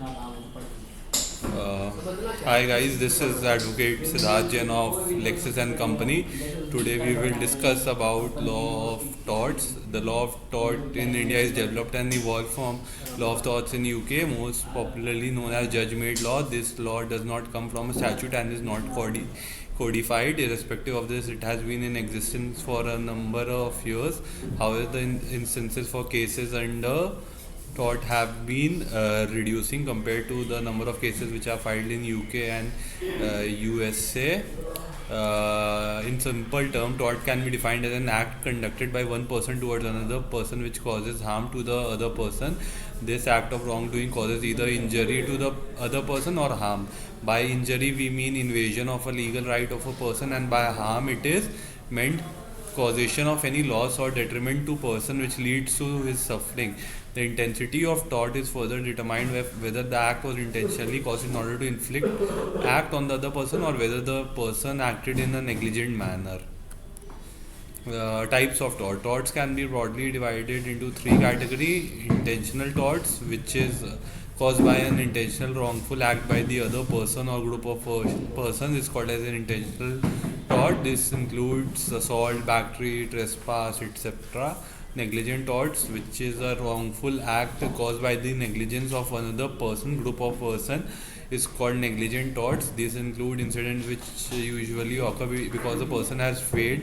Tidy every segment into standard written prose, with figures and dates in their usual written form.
Uh, Hi guys, this is Advocate Siddharth Jain of Lexis and Company. Today we will discuss about law of torts. The law of tort in India is developed and evolved from law of torts in UK, most popularly known as judge-made law. This law does not come from a statute and is not codified. Irrespective of this, it has been in existence for a number of years. However, the instances for cases under tort have been reducing compared to the number of cases which are filed in UK and USA. In simple term, tort can be defined as an act conducted by one person towards another person which causes harm to the other person. This act of wrongdoing causes either injury to the other person or harm. By injury, we mean invasion of a legal right of a person, and by harm, it is meant causation of any loss or detriment to person which leads to his suffering. The intensity of tort is further determined whether the act was intentionally caused in order to inflict act on the other person or whether the person acted in a negligent manner. Types of tort. Torts can be broadly divided into three categories. Intentional torts, which is caused by an intentional wrongful act by the other person or group of persons, is called as an intentional tort. This includes assault, battery, trespass, etc. Negligent torts, which is a wrongful act caused by the negligence of another person, group of person, is called negligent torts. These include incidents which usually occur because the person has failed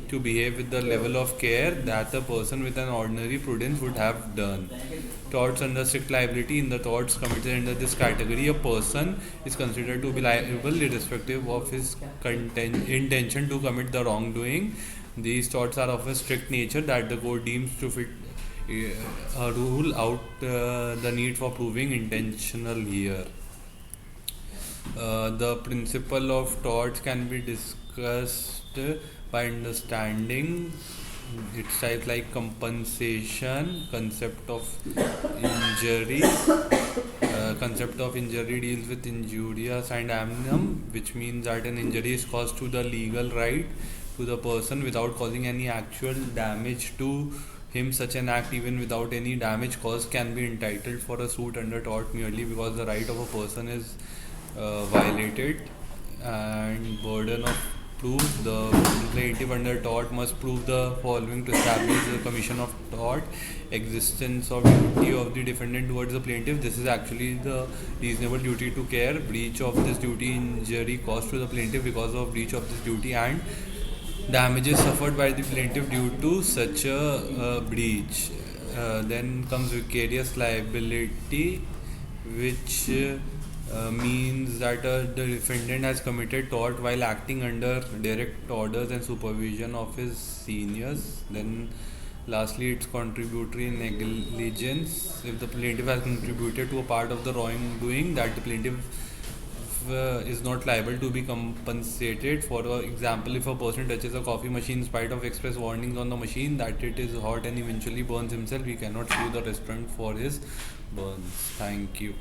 to behave with the level of care that a person with an ordinary prudence would have done. Torts under strict liability. In the torts committed under this category, a person is considered to be liable irrespective of his intention to commit the wrongdoing. These torts are of a strict nature that the court deems to fit rule out the need for proving intentional here. The principle of torts can be discussed by understanding its type like compensation, concept of injury. Concept of injury deals with injurious and amnum, which means that an injury is caused to the legal right to the person without causing any actual damage to him. Such an act, even without any damage caused, can be entitled for a suit under tort merely because the right of a person is violated. And burden of proof. The plaintiff under tort must prove the following to establish the commission of tort: existence of duty of the defendant towards the plaintiff. This is actually the reasonable duty to care, breach of this duty, injury caused to the plaintiff because of breach of this duty, and damages suffered by the plaintiff due to such a breach. Then comes vicarious liability, which means that the defendant has committed tort while acting under direct orders and supervision of his seniors. Then lastly, it's contributory negligence. If the plaintiff has contributed to a part of the wrongdoing, that the plaintiff is not liable to be compensated. For example, if a person touches a coffee machine in spite of express warnings on the machine that it is hot and eventually burns himself, he cannot sue the restaurant for his burns. Thank you.